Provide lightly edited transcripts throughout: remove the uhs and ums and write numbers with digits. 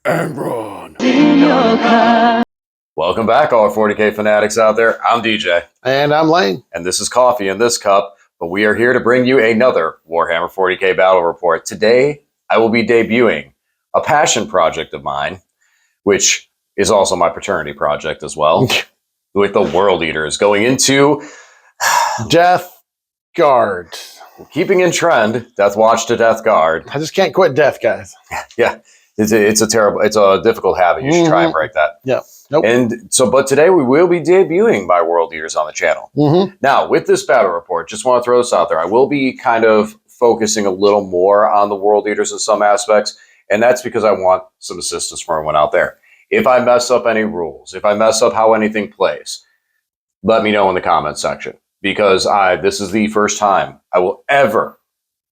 and Ron. Welcome back, all 40K fanatics out there. I'm DJ. And I'm Lane. And this is Coffee in This Cup, but we are here to bring you another Warhammer 40K battle report. Today, I will be debuting a passion project of mine, which is also my paternity project as well, with the World Eaters going into DeathGuard. Keeping in trend, Death Watch to DeathGuard. I just can't quit death, guys. Yeah, it's a difficult habit. You should try and break that. Yeah. Nope. And so, but today we will be debuting my World Eaters on the channel. Now, with this battle report, just want to throw this out there. I will be kind of focusing a little more on the World Eaters in some aspects, and that's because I want some assistance from everyone out there. If I mess up any rules, if I mess up how anything plays, let me know in the comments section, because this is the first time I will ever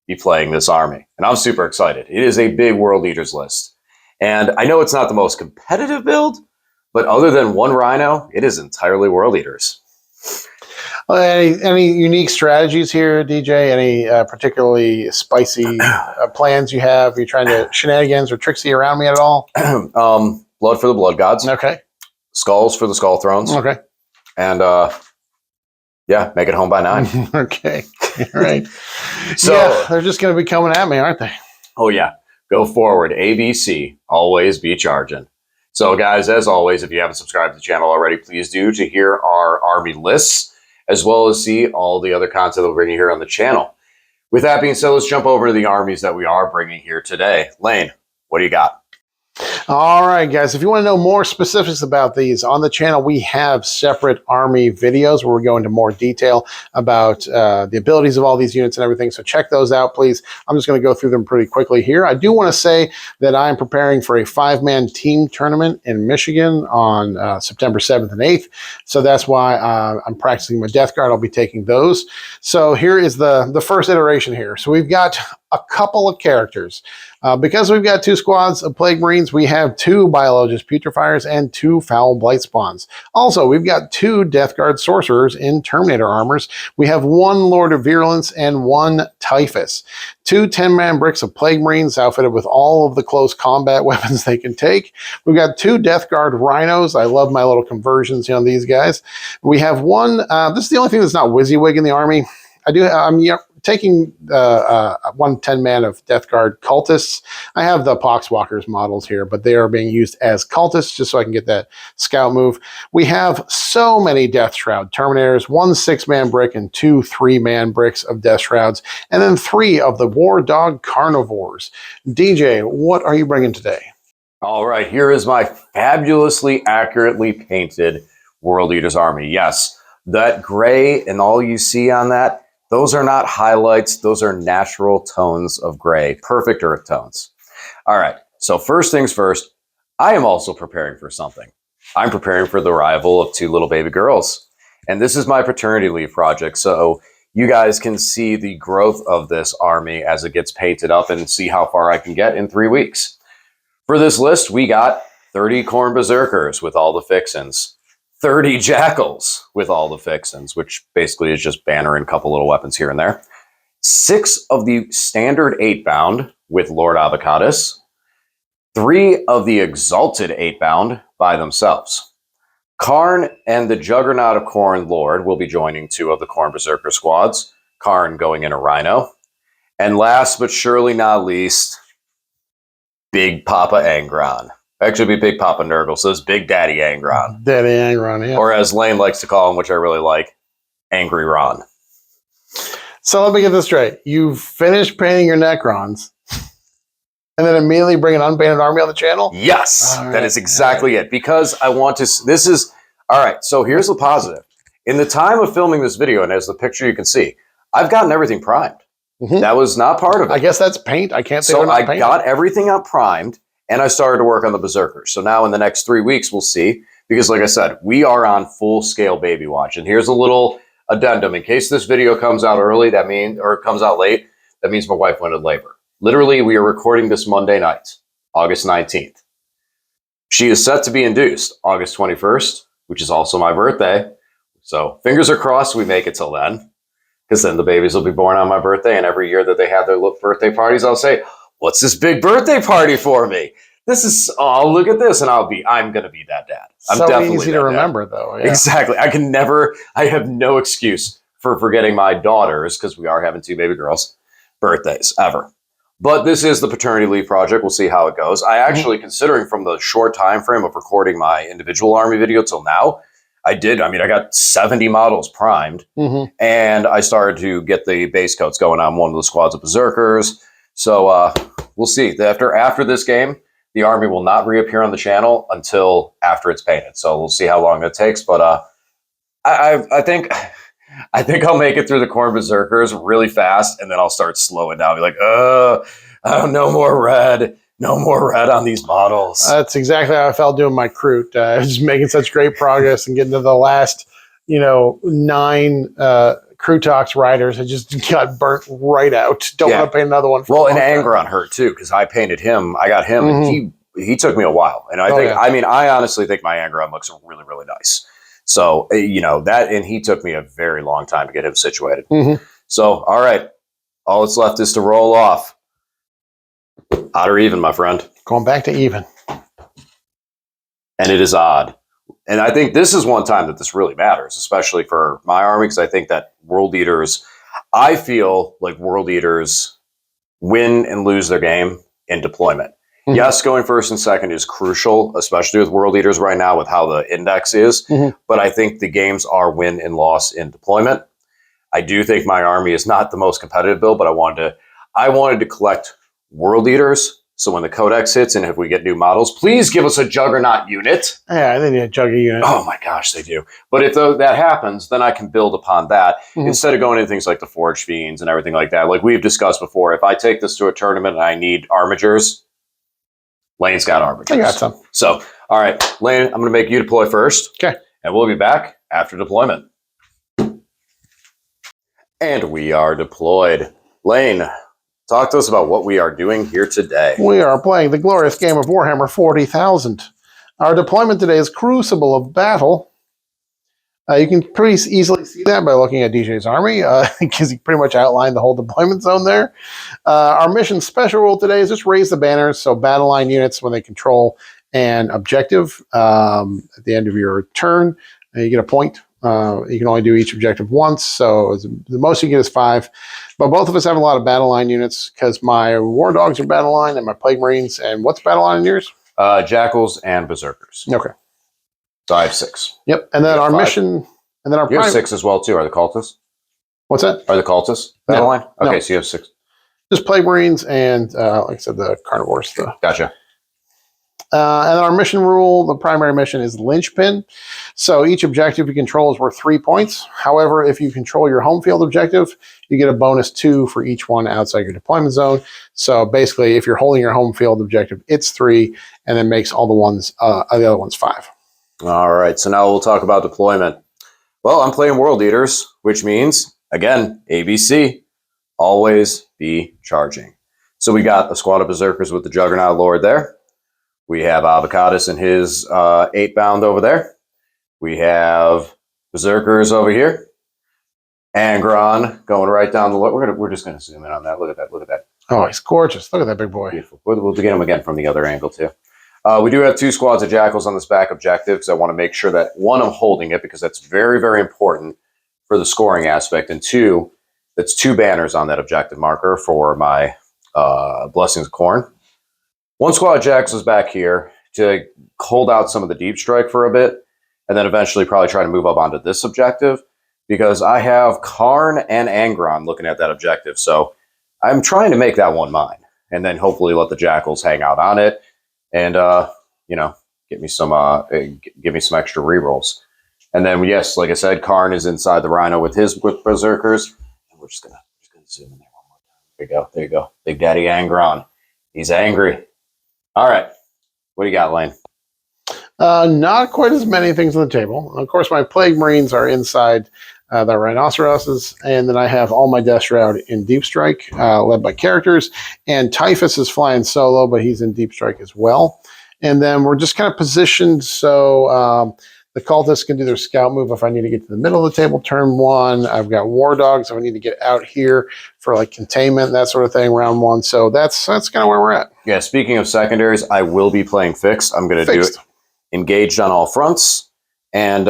be playing this army, and I'm super excited. It is a big World Eaters list, and I know it's not the most competitive build, but other than one Rhino, it is entirely World Eaters. Any unique strategies here, DJ? Any particularly spicy plans you have? Are you trying to shenanigans or tricksy around me at all? Blood for the Blood Gods. Okay. Skulls for the Skull Thrones. Okay. And yeah, make it home by 9. Okay. All right. So yeah, they're just going to be coming at me, aren't they? Oh yeah. Go forward. ABC. Always be charging. So guys, as always, if you haven't subscribed to the channel already, please do, to hear our army lists, as well as see all the other content that we're bringing here on the channel. With that being said, let's jump over to the armies that we are bringing here today. Lane, what do you got? All right, guys, if you want to know more specifics about these, on the channel, we have separate army videos where we go into more detail about the abilities of all these units and everything. So check those out, please. I'm just going to go through them pretty quickly here. I do want to say that I'm preparing for a 5-man team tournament in Michigan on September 7th and 8th. So that's why I'm practicing my DeathGuard. I'll be taking those. So here is the first iteration here. So we've got a couple of characters. Because we've got 2 squads of Plague Marines, we have 2 Biologist Putrefiers and 2 Foul Blight Spawns. Also, we've got 2 DeathGuard Sorcerers in Terminator armors. We have 1 Lord of Virulence and 1 Typhus. 2 10-man bricks of Plague Marines outfitted with all of the close combat weapons they can take. We've got 2 DeathGuard Rhinos. I love my little conversions on these guys. We have 1, this is the only thing that's not WYSIWYG in the army. I'm taking 1 10-man of DeathGuard cultists. I have the Poxwalkers models here, but they are being used as cultists just so I can get that scout move. We have so many Death Shroud Terminators, 1 6-man brick and 2 3-man bricks of Death Shrouds, and then 3 of the War Dog Carnivores. DJ, what are you bringing today? All right, here is my fabulously accurately painted World Eaters army. Yes, that gray and all you see on that, those are not highlights. Those are natural tones of gray. Perfect earth tones. All right. So first things first, I am also preparing for something. I'm preparing for the arrival of 2 little baby girls. And this is my paternity leave project. So you guys can see the growth of this army as it gets painted up and see how far I can get in 3 weeks. For this list, we got 30 Khorne Berserkers with all the fixins. 30 Jackals with all the fixins, which basically is just banner and a couple little weapons here and there. 6 of the standard 8-bound with Lord Avocatus. 3 of the exalted 8-bound by themselves. Karn and the Juggernaut of Khorne Lord will be joining 2 of the Khorne Berserker squads. Karn going in a Rhino. And last but surely not least, Big Papa Angron. Actually, be Big Papa Nurgle, so it's Big Daddy Angron. Daddy Angron, yeah. Or as Lane likes to call him, which I really like, Angry Ron. So let me get this straight. You finished painting your Necrons, and then immediately bring an unpainted army on the channel? Yes, that is exactly it. Because I want to, all right, so here's the positive. In the time of filming this video, and as the picture you can see, I've gotten everything primed. That was not part of it. I guess that's paint. I can't say so I got everything up primed. And I started to work on the Berserkers. So now in the next 3 weeks, we'll see. Because like I said, we are on full-scale baby watch. And here's a little addendum. In case this video comes out early, or comes out late, that means my wife went in labor. Literally, we are recording this Monday night, August 19th. She is set to be induced August 21st, which is also my birthday. So fingers are crossed we make it till then. Because then the babies will be born on my birthday. And every year that they have their birthday parties, I'll say, what's this big birthday party for me? this is, oh, look at this. And I'm going to be that dad. I'm so definitely easy to remember, though. Yeah. Exactly. I have no excuse for forgetting my daughters, because we are having 2 baby girls, birthdays ever. But this is the paternity leave project. We'll see how it goes. I actually, considering from the short time frame of recording my individual Army video till now, I got 70 models primed, and I started to get the base coats going on one of the squads of Berserkers. So we'll see. After this game, the Army will not reappear on the channel until after it's painted. So we'll see how long that takes. But I think I'll make it through the Khorne Berserkers really fast, and then I'll start slowing down. Be like, no more red. No more red on these models. That's exactly how I felt doing my Kroot. I was making such great progress and getting to the last, 9 Krutox riders. I just got burnt right out. Don't want to paint another one. Well, and Angron hurt too, because I painted him. I got him, and he took me a while. And I honestly think my Angron looks really, really nice. So, that, and he took me a very long time to get him situated. So, all right, all that's left is to roll off. Odd or even, my friend. Going back to even. And it is odd. And I think this is one time that this really matters, especially for my army, because I think that I feel like World Eaters win and lose their game in deployment. Yes, going first and second is crucial, especially with World Eaters right now with how the index is. But I think the games are win and loss in deployment. I do think my army is not the most competitive build, but I wanted to collect World Eaters. So when the Codex hits and if we get new models, please give us a Juggernaut unit. Yeah, they need a Jugger unit. Oh my gosh, they do. But if that happens, then I can build upon that instead of going into things like the Forge Fiends and everything like that. Like we've discussed before, if I take this to a tournament and I need armigers, Lane's got armigers. I got some. So, all right, Lane, I'm going to make you deploy first. Okay. And we'll be back after deployment. And we are deployed. Lane, talk to us about what we are doing here today. We are playing the glorious game of Warhammer 40,000. Our deployment today is Crucible of Battle. You can pretty easily see that by looking at DJ's army, because he pretty much outlined the whole deployment zone there. Our mission special rule today is just raise the banners, so battle line units, when they control an objective at the end of your turn, you get a point. You can only do each objective once, so the most you get is 5. But both of us have a lot of battle line units, because my War Dogs are battle line and my Plague Marines. And what's battle line in yours? Jackals and Berserkers. Okay. So I have 6. Yep. And then our mission, and then our you have 6 as well too. Are the Cultists? What's that? Are the Cultists battle line? Okay, no. so you have 6. Just Plague Marines and, like I said, the Carnivores. Gotcha. And our mission rule, the primary mission is Linchpin. So each objective you control is worth 3 points. However, if you control your home field objective, you get a bonus 2 for each one outside your deployment zone. So basically, if you're holding your home field objective, it's 3, and then makes all the other ones 5. All right, so now we'll talk about deployment. Well, I'm playing World Eaters, which means, again, ABC, always be charging. So we got a squad of Berserkers with the Juggernaut Lord there. We have Avocatus and his 8-bound over there. We have Berserkers over here. Angron going right down the low. We're just gonna zoom in on that. Look at that. Look at that. Oh, he's gorgeous. Look at that big boy. Beautiful. We'll get him again from the other angle too. We do have 2 squads of Jackals on this back objective, because I want to make sure that, 1, I'm holding it, because that's very, very important for the scoring aspect, and 2, that's 2 banners on that objective marker for my Blessings of Khorne. 1 squad of Jackals is back here to hold out some of the deep strike for a bit, and then eventually probably try to move up onto this objective, because I have Karn and Angron looking at that objective. So I'm trying to make that one mine, and then hopefully let the Jackals hang out on it, and give me some extra rerolls. And then yes, like I said, Karn is inside the Rhino with Berserkers, and we're just gonna zoom in there one more time. There you go, Big Daddy Angron. He's angry. All right, what do you got, Lane? Not quite as many things on the table. Of course, my Plague Marines are inside the Rhinoceroses, and then I have all my Death Shroud in Deep Strike, led by characters, and Typhus is flying solo, but he's in Deep Strike as well. And then we're just kind of positioned so The cultists can do their scout move if I need to get to the middle of the table turn 1. I've got war dogs if I need to get out here for like containment, that sort of thing, round 1. So that's kind of where we're at. Yeah, speaking of secondaries, I will be playing fixed. I'm going to do it engaged on all fronts and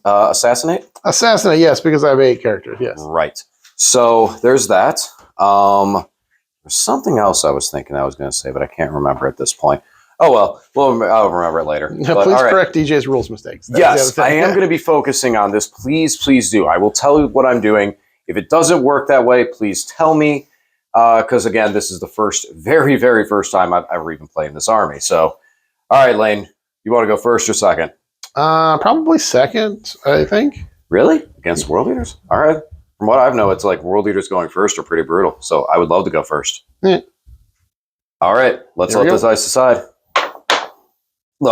assassinate. Assassinate, yes, because I have 8 characters, yes. Right. So there's that. There's something else I was thinking I was going to say, but I can't remember at this point. Oh, well, I'll remember it later. But, please correct DJ's rules mistakes. Yes, I am going to be focusing on this. Please, please do. I will tell you what I'm doing. If it doesn't work that way, please tell me. Because, again, this is the very, very first time I've ever even played in this army. So, all right, Lane, you want to go first or second? Probably second, I think. Really? Against World Eaters? All right. From what I know, it's like World Eaters going first are pretty brutal. So I would love to go first. Yeah. All right. Let's let this ice aside. You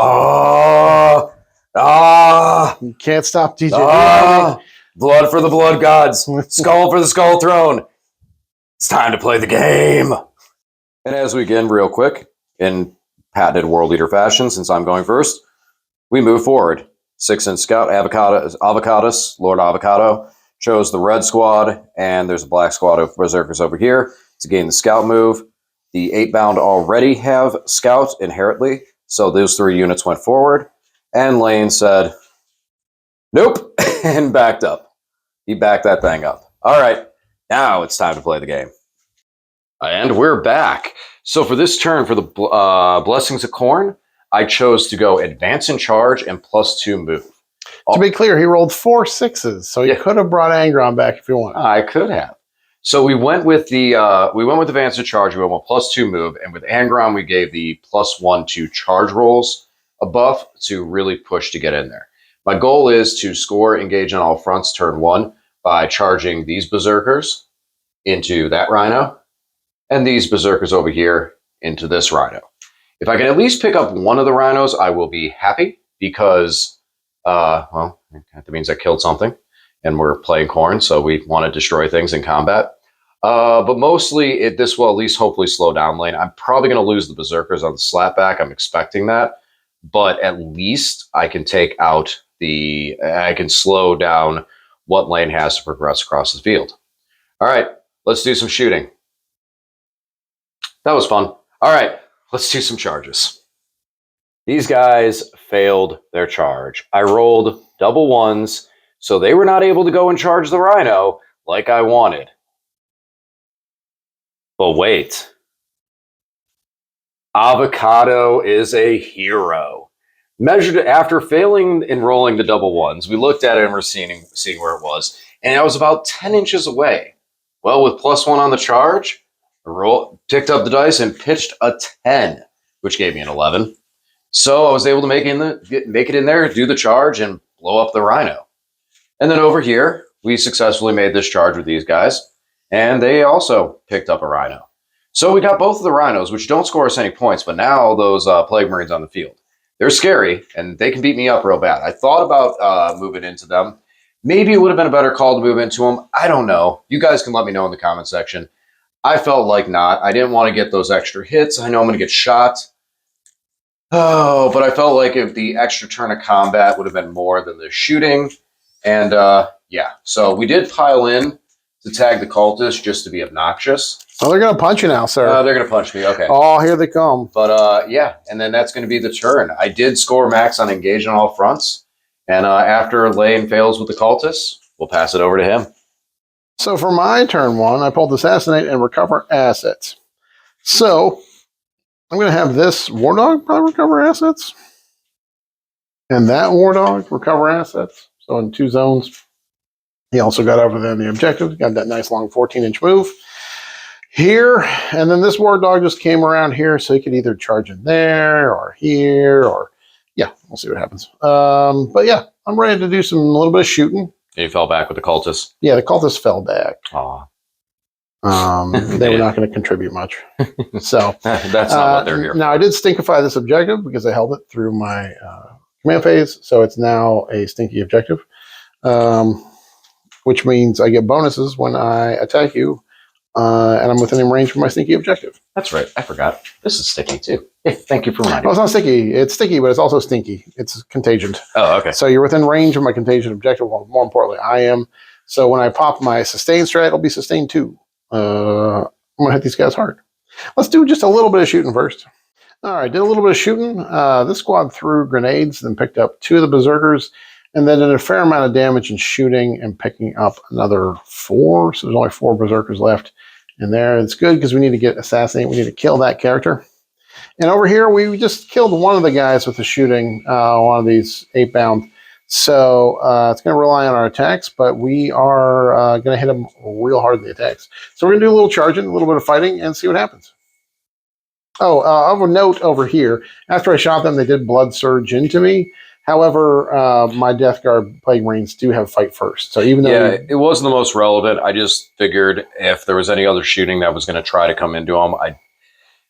can't stop DJ. Blood for the blood gods. Skull for the skull throne. It's time to play the game. And as we begin real quick, in patented World Eater fashion, since I'm going first, we move forward. 6-inch scout, Avocados, Lord Avocado, chose the red squad, and there's a black squad of berserkers over here to gain the scout move. The 8-bound already have scout inherently, so those 3 units went forward, and Lane said, nope, and backed up. He backed that thing up. All right, now it's time to play the game. And we're back. So for this turn, for the Blessings of Khorne, I chose to go advance and charge and +2 move. To be clear, he rolled 4 6s, so he could have brought Angron back if you wanted. I could have. So we went with the advance and charge. We went with +2 move, and with Angron, we gave the +1 to charge rolls a buff to really push to get in there. My goal is to score engage on all fronts turn 1 by charging these berserkers into that rhino, and these berserkers over here into this rhino. If I can at least pick up one of the rhinos, I will be happy because, well, that means I killed something, and we're playing Khorne, so we want to destroy things in combat. But mostly, this will at least hopefully slow down Lane. I'm probably going to lose the berserkers on the slapback. I'm expecting that, but at least I can take out I can slow down what Lane has to progress across the field. All right, let's do some shooting. That was fun. All right. Let's do some charges. These guys failed their charge. I rolled double 1s, so they were not able to go and charge the rhino like I wanted. But wait. Avocado is a hero. Measured after failing in rolling the double 1s, we looked at it and we're seeing where it was, and I was about 10 inches away. Well, with +1 on the charge, picked up the dice and pitched a 10, which gave me an 11. So I was able to make it in there, do the charge, and blow up the rhino. And then over here, we successfully made this charge with these guys, and they also picked up a rhino. So we got both of the rhinos, which don't score us any points, but now those Plague Marines on the field. They're scary, and they can beat me up real bad. I thought about moving into them. Maybe it would have been a better call to move into them. I don't know. You guys can let me know in the comment section. I felt like not. I didn't want to get those extra hits. I know I'm going to get shot. Oh, but I felt like if the extra turn of combat would have been more than the shooting. And yeah, so we did pile in to tag the cultists just to be obnoxious. Oh, they're going to punch you now, sir. They're going to punch me. Okay. Oh, here they come. But yeah, and then that's going to be the turn. I did score max on engage on all fronts. And after Lane fails with the cultists, we'll pass it over to him. So for my turn 1, I pulled Assassinate and Recover Assets. So I'm going to have this War Dog probably recover assets. And that War Dog recover assets. So in 2 zones. He also got over there in the objective. Got that nice long 14-inch move here. And then this War Dog just came around here. So he could either charge in there or here or, yeah, we'll see what happens. But yeah, I'm ready to do a little bit of shooting. You fell back with the cultists? Yeah, the cultists fell back. Aw. They were not going to contribute much. So that's not what they're here for. Now, I did stinkify this objective because I held it through my command phase. So it's now a stinky objective, which means I get bonuses when I attack you and I'm within range for my sneaky objective. That's right. I forgot. This is sticky too. Thank you for reminding Oh, me. it's not sticky. It's sticky, but it's also stinky. It's contagioned. Oh, okay. So you're within range of my contagion objective. Well, more importantly, I am. So when I pop my sustain strat, it'll be sustain 2. I'm going to hit these guys hard. Let's do just a little bit of shooting first. All right, did a little bit of shooting. This squad threw grenades, then picked up 2 of the berserkers, and then did a fair amount of damage in shooting and picking up another 4. So there's only 4 berserkers left in there. It's good because we need to get assassinate. We need to kill that character. And over here, we just killed one of the guys with the shooting, one of these 8-bound. So it's going to rely on our attacks, but we are going to hit them real hard in the attacks. So we're going to do a little charging, a little bit of fighting, and see what happens. Oh, of a note over here, after I shot them, they did blood surge into me. However, my DeathGuard Plague Marines do have fight first. So even though it wasn't the most relevant, I just figured if there was any other shooting that was going to try to come into them,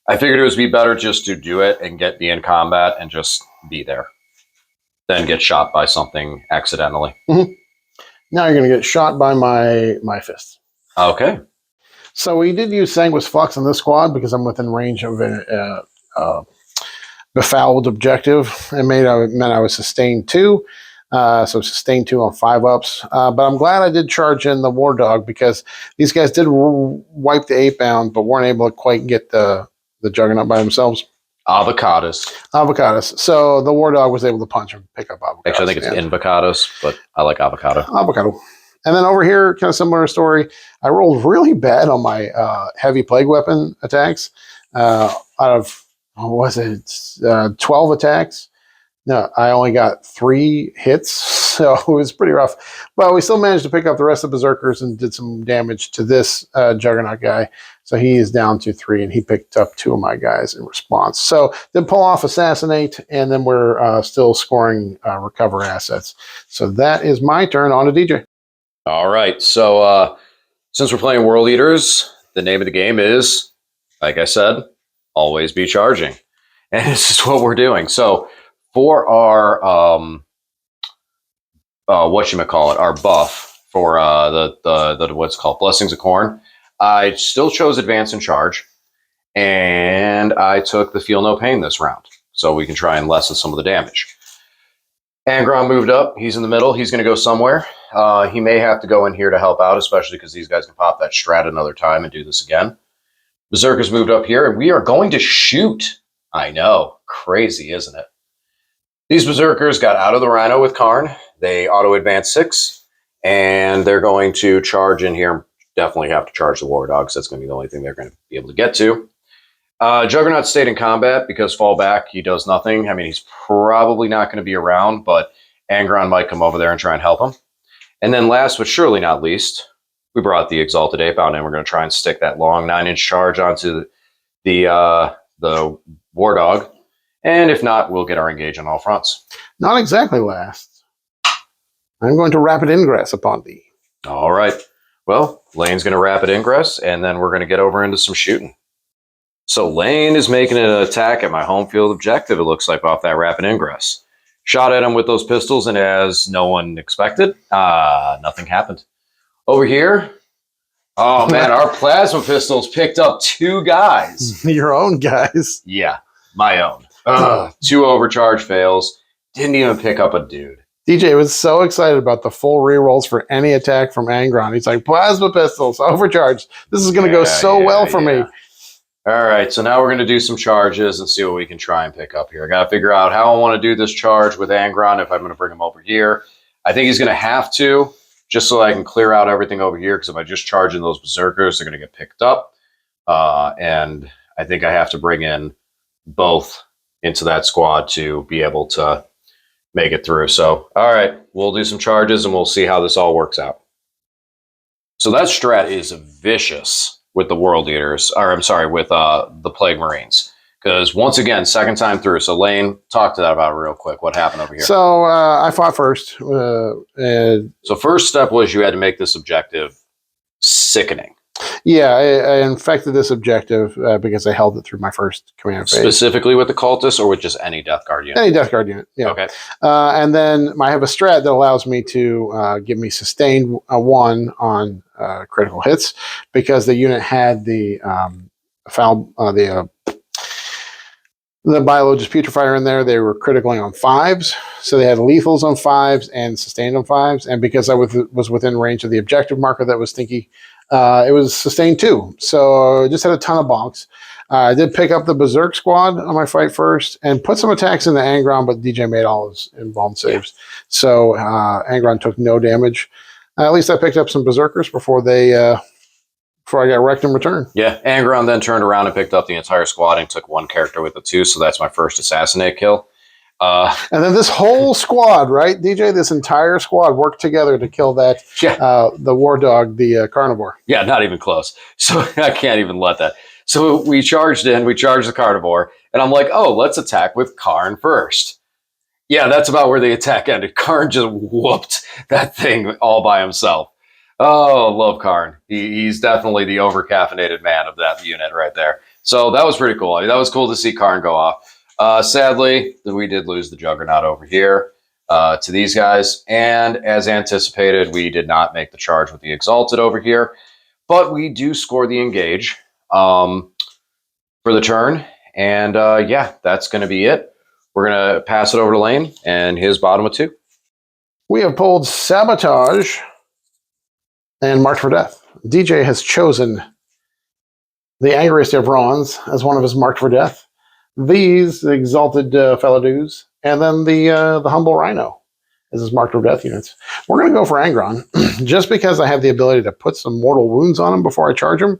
I figured it would be better just to do it and be in combat and just be there than get shot by something accidentally. Mm-hmm. Now you're going to get shot by my fists. Okay. So we did use Sanguis Flux in this squad because I'm within range of a befouled objective. It meant I was sustained 2. So sustained 2 on 5-ups. But I'm glad I did charge in the War Dog because these guys did wipe the 8-bound, but weren't able to quite get the Juggernaut by themselves. Avocados. So the War Dog was able to punch and pick up avocados. Actually, I think it's invocados, but I like avocado. Avocado. And then over here, kind of similar story. I rolled really bad on my heavy plague weapon attacks. Out of, 12 attacks? No, I only got 3 hits, so it was pretty rough. But we still managed to pick up the rest of the Berserkers and did some damage to this Juggernaut guy. So he is down to 3, and he picked up 2 of my guys in response. So then pull off Assassinate, and then we're still scoring Recover assets. So that is my turn. On to DJ. All right. So since we're playing World Eaters, the name of the game is, like I said, always be charging. And this is what we're doing. So for our, our buff for the what's called Blessings of Corn, I still chose Advance and Charge. And I took the Feel No Pain this round. So we can try and lessen some of the damage. Angron moved up. He's in the middle. He's going to go somewhere. He may have to go in here to help out, especially because these guys can pop that strat another time and do this again. Berserker's moved up here, and we are going to shoot. I know. Crazy, isn't it? These Berserkers got out of the Rhino with Karn. They auto-advance 6, and they're going to charge in here. Definitely have to charge the War Dogs. That's going to be the only thing they're going to be able to get to. Juggernaut stayed in combat because fall back, he does nothing. I mean, he's probably not going to be around, but Angron might come over there and try and help him. And then last but surely not least, we brought the Exalted 8-bound in. We're going to try and stick that long 9-inch charge onto the War Dog. And if not, we'll get our engage on all fronts. Not exactly last. I'm going to Rapid Ingress upon thee. All right. Well, Lane's going to Rapid Ingress, and then we're going to get over into some shooting. So Lane is making an attack at my home field objective, it looks like, off that Rapid Ingress. Shot at him with those pistols, and as no one expected, nothing happened. Over here, oh man, our plasma pistols picked up 2 guys. Your own guys. Yeah, my own. 2 overcharge fails. Didn't even pick up a dude. DJ was so excited about the full rerolls for any attack from Angron. He's like, plasma pistols, overcharged. This is going to go so well for me. All right, so now we're going to do some charges and see what we can try and pick up here. I got to figure out how I want to do this charge with Angron if I'm going to bring him over here. I think he's going to have to, just so I can clear out everything over here, because if I just charge in those Berserkers, they're going to get picked up. And I think I have to bring in both into that squad to be able to make it through. So, all right, we'll do some charges and we'll see how this all works out. So that strat is vicious with the World Eaters, or I'm sorry, with the Plague Marines. Because once again, second time through. So Lane, talk to that about it real quick. What happened over here? So I fought first. So first step was you had to make this objective sickening. Yeah, I infected this objective because I held it through my first command phase. Specifically with the cultists or with just any DeathGuard unit? Any DeathGuard unit, yeah. Okay. And then I have a strat that allows me to give me sustained 1 on critical hits because the unit had the the Biologist Putrefier in there. They were critically on 5s, so they had lethals on 5s and sustained on 5s. And because I was within range of the objective marker that was stinky, it was sustained 2. So I just had a ton of bonks. I did pick up the Berserk squad on my fight first and put some attacks into Angron, but DJ made all his involved saves. So Angron took no damage. At least I picked up some Berserkers before I got wrecked in return. Yeah, Angron then turned around and picked up the entire squad and took 1 character with it too, so that's my first assassinate kill. And then this whole squad, right, DJ? This entire squad worked together to kill that, the war dog, the carnivore. Yeah, not even close. So I can't even let that. So we charged the carnivore, and I'm like, oh, let's attack with Karn first. Yeah, that's about where the attack ended. Karn just whooped that thing all by himself. Oh, love Karn. He's definitely the over-caffeinated man of that unit right there. So that was pretty cool. I mean, that was cool to see Karn go off. Sadly, we did lose the Juggernaut over here to these guys. And as anticipated, we did not make the charge with the Exalted over here. But we do score the engage for the turn. And yeah, that's going to be it. We're going to pass it over to Lane and his bottom of 2. We have pulled Sabotage and Marked for Death. DJ has chosen the angriest of Rons as one of his Marked for Death. These, the Exalted Fellow Dudes, and then the Humble Rhino as his Marked for Death units. We're going to go for Angron, just because I have the ability to put some mortal wounds on him before I charge him.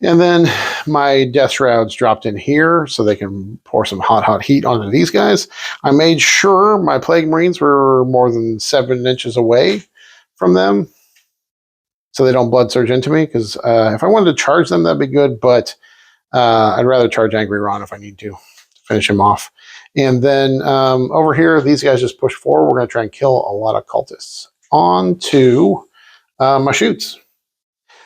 And then my Death Shrouds dropped in here so they can pour some hot heat onto these guys. I made sure my Plague Marines were more than 7 inches away from them so they don't blood surge into me, because if I wanted to charge them, that'd be good, but I'd rather charge Angry Ron if I need to finish him off. And then over here, these guys just push forward. We're going to try and kill a lot of cultists. On to my shoots.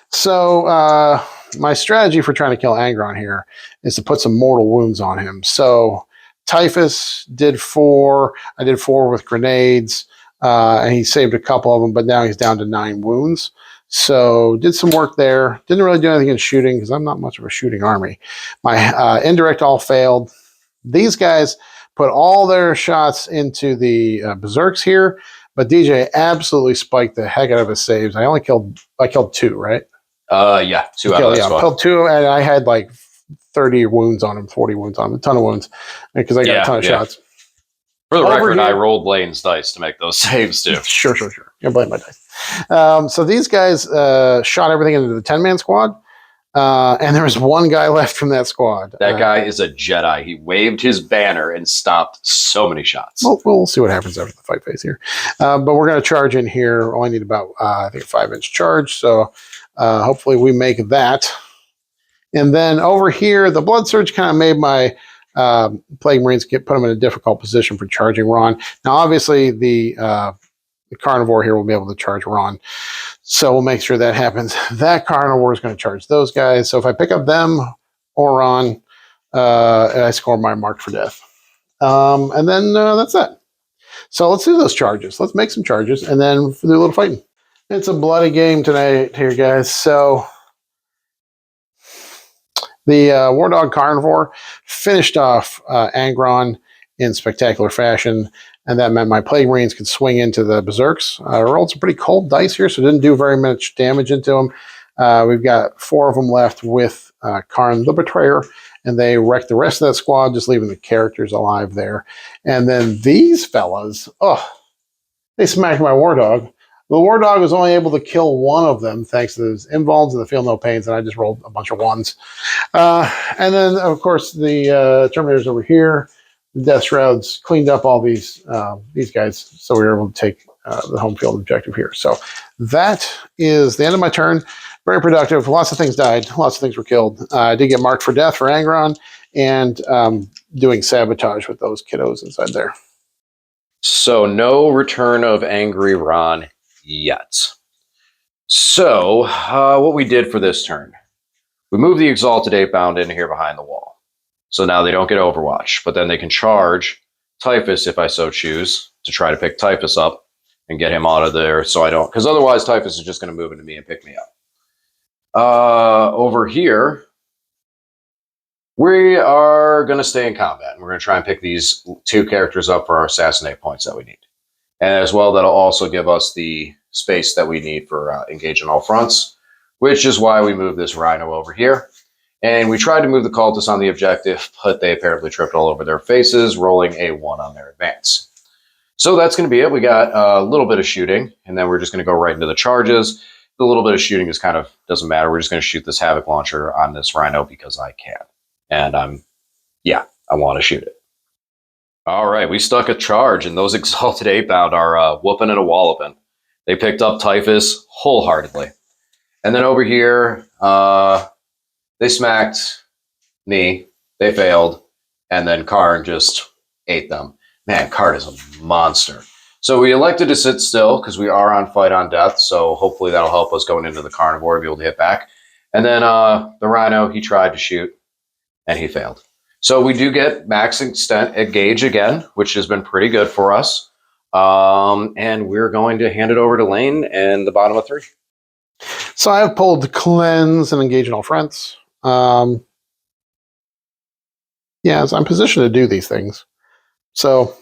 So my strategy for trying to kill Angron here is to put some mortal wounds on him. So Typhus did 4. I did 4 with grenades, and he saved a couple of them, but now he's down to 9 wounds. So did some work there. Didn't really do anything in shooting because I'm not much of a shooting army. My indirect all failed. These guys put all their shots into the Berserks here, but DJ absolutely spiked the heck out of his saves. I killed 2, right? Yeah, 2 out of that squad. I killed 2, and I had like 30 wounds on him, 40 wounds on him, a ton of wounds, because I got a ton of shots. For the record, I rolled Lane's dice to make those saves too. Sure. You blame my dice. So these guys shot everything into the 10-man squad, and there was 1 guy left from that squad. That guy is a Jedi. He waved his banner and stopped so many shots. Well, we'll see what happens after the fight phase here. But we're going to charge in here. Only need about, I think, a 5-inch charge. So hopefully we make that. And then over here, the Blood Surge kind of made my Plague Marines put them in a difficult position for charging Ron. Now, obviously, the Carnivore here will be able to charge Ron. So we'll make sure that happens. That Carnivore is going to charge those guys. So if I pick up them or Ron, I score my Marked for Death. And then that's it. So let's do those charges. Let's make some charges and then do a little fighting. It's a bloody game tonight here, guys. So the War Dog Carnivore finished off Angron in spectacular fashion, and that meant my Plague Marines could swing into the Berserks. I rolled some pretty cold dice here, so didn't do very much damage into them. We've got 4 of them left with Karn the Betrayer, and they wrecked the rest of that squad, just leaving the characters alive there. And then these fellas, they smacked my War Dog. The War Dog was only able to kill 1 of them thanks to those invulns and the Feel No Pains, and I just rolled a bunch of 1s. And then, of course, the Terminators over here, the Death Shrouds cleaned up all these guys, so we were able to take the home field objective here. So that is the end of my turn. Very productive. Lots of things died. Lots of things were killed. I did get Marked for Death for Angron, and doing Sabotage with those kiddos inside there. So no return of Angry Ron yet. So, what we did for this turn, we moved the Exalted 8-bound in here behind the wall. So now they don't get Overwatch, but then they can charge Typhus if I so choose to try to pick Typhus up and get him out of there so I don't, because otherwise Typhus is just going to move into me and pick me up. Over here, we are going to stay in combat. We're going to try and pick these 2 characters up for our assassinate points that we need. And as well, that'll also give us the space that we need for engaging all fronts, which is why we moved this Rhino over here. And we tried to move the cultists on the objective, but they apparently tripped all over their faces, rolling a 1 on their advance. So that's going to be it. We got a little bit of shooting, and then we're just going to go right into the charges. The little bit of shooting is kind of doesn't matter. We're just going to shoot this Havoc launcher on this Rhino because I can. And I want to shoot it. All right, we stuck a charge, and those Exalted 8-bound are whooping and a walloping. They picked up Typhus wholeheartedly. And then over here, they smacked me. They failed. And then Karn just ate them. Man, Karn is a monster. So we elected to sit still because we are on fight on death. So hopefully that'll help us going into the carnivore to be able to hit back. And then the Rhino, he tried to shoot and he failed. So we do get max extent at gauge again, which has been pretty good for us. And we're going to hand it over to Lane and the bottom of 3. So I have pulled Cleanse and Engage in all fronts. So I'm positioned to do these things. So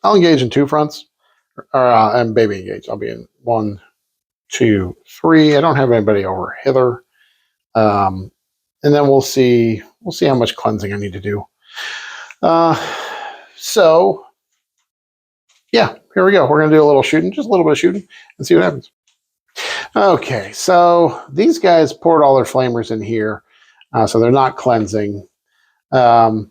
I'll engage in 2 fronts, and baby engage. I'll be in 1, 2, 3. I don't have anybody over hither. And then we'll see how much cleansing I need to do. So yeah, here we go. We're going to do a little shooting, just a little bit of shooting, and see what happens. Okay, so these guys poured all their flamers in here, so they're not cleansing, and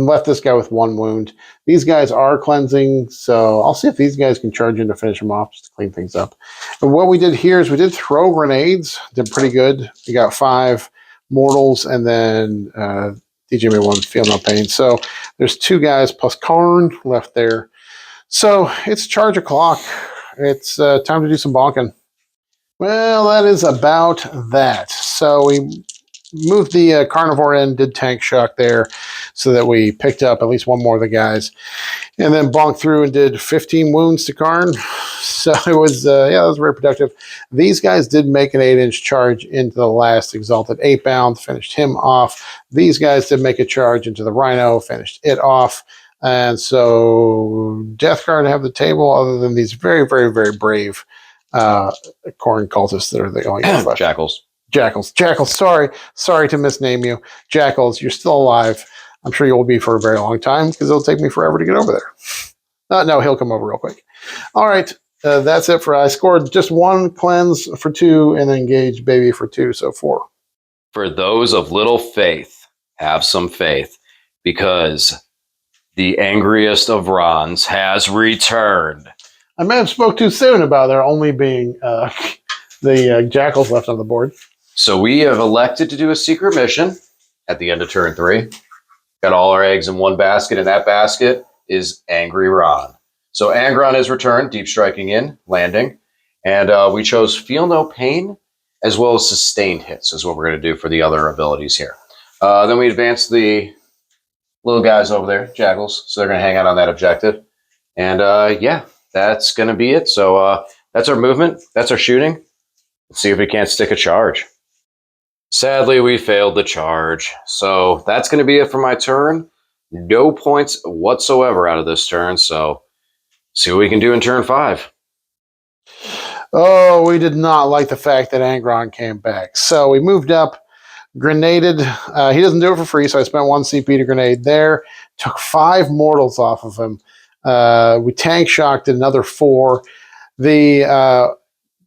left this guy with 1 wound. These guys are cleansing, so I'll see if these guys can charge in to finish them off, just to clean things up. And what we did here is we did throw grenades. Did pretty good. We got 5 mortals, and then DJ made 1 feel no pain. So there's 2 guys plus Karn left there. So it's charge o'clock. It's time to do some bonking. Well, that is about that. So we moved the carnivore in, did tank shock there so that we picked up at least 1 more of the guys, and then bonked through and did 15 wounds to Karn. So it was, that was very productive. These guys did make an 8-inch charge into the last Exalted 8-bound, finished him off. These guys did make a charge into the Rhino, finished it off. And so DeathGuard have the table other than these very, very, very brave Khorne cultists that are the only ones left. Jackals. Sorry to misname you. Jackals, you're still alive. I'm sure you will be for a very long time because it'll take me forever to get over there. No, he'll come over real quick. All right, that's it for I scored just 1 cleanse for 2 and engage baby for 2, so 4. For those of little faith, have some faith because the angriest of Rons has returned. I may have spoke too soon about there only being the jackals left on the board. So we have elected to do a secret mission at the end of turn 3. Got all our eggs in 1 basket, and that basket is Angry Ron. So Angron is returned, deep striking in, landing. And we chose Feel No Pain as well as Sustained Hits is what we're going to do for the other abilities here. Then we advance the little guys over there, Jackals, so they're going to hang out on that objective. And that's going to be it. So that's our movement. That's our shooting. Let's see if we can't stick a charge. Sadly, we failed the charge. So that's going to be it for my turn. No points whatsoever out of this turn. So see what we can do in turn 5. Oh, we did not like the fact that Angron came back. So we moved up. Grenaded. He doesn't do it for free, so I spent 1 CP to grenade there. Took 5 mortals off of him. We tank shocked another 4. The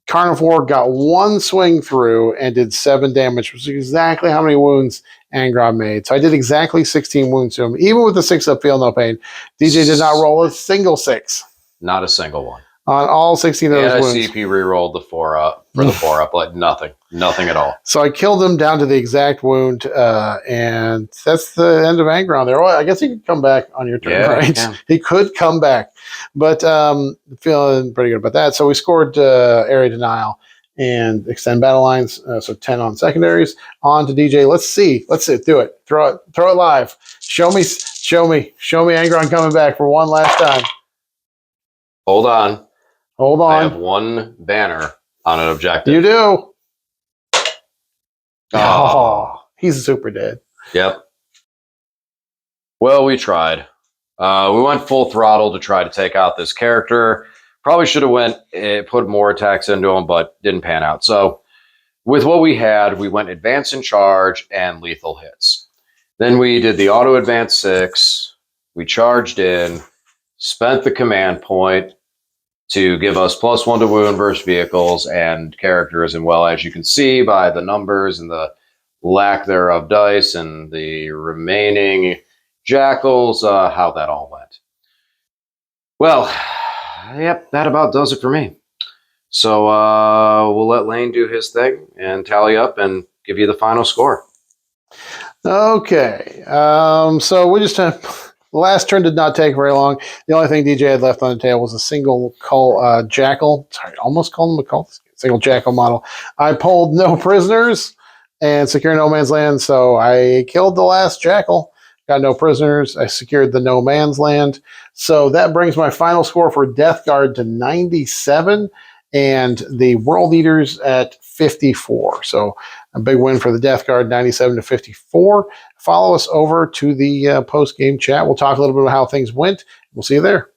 carnivore got 1 swing through and did 7 damage, which is exactly how many wounds Angron made. So I did exactly 16 wounds to him. Even with the 6-up Feel No Pain, DJ did not roll a single 6. Not a single one. on all 16 of And those I wounds. CP rerolled the 4-up for the 4-up, like nothing at all. So I killed him down to the exact wound, and that's the end of Angron there. Well, I guess he could come back on your turn, Yeah, right? He could come back, but feeling pretty good about that. So we scored area denial and extend battle lines, so 10 on secondaries. On to DJ. Let's see. Do it. Throw it live. Show me Angron coming back for one last time. Hold on. Hold I have on. one banner on an objective. You do. Oh, he's super dead. Yep. Well, we tried. We went full throttle to try to take out this character. Probably should have put more attacks into him, but didn't pan out. So with what we had, we went advance and charge and lethal hits. Then we did the auto advance 6. We charged in, spent the command point to give us +1 to wound versus vehicles and characters. And well, as you can see by the numbers and the lack thereof dice and the remaining jackals, how that all went. Well, yep, that about does it for me. So we'll let Lane do his thing and tally up and give you the final score. Okay. So we just the last turn did not take very long. The only thing DJ had left on the table was a single jackal. Sorry, almost called him a cult. Single jackal model. I pulled no prisoners and secure no man's land. So I killed the last jackal. Got no prisoners. I secured the no man's land. So that brings my final score for DeathGuard to 97 and the World Eaters at 54. So a big win for the DeathGuard, 97 to 54. Follow us over to the post-game chat. We'll talk a little bit about how things went. We'll see you there.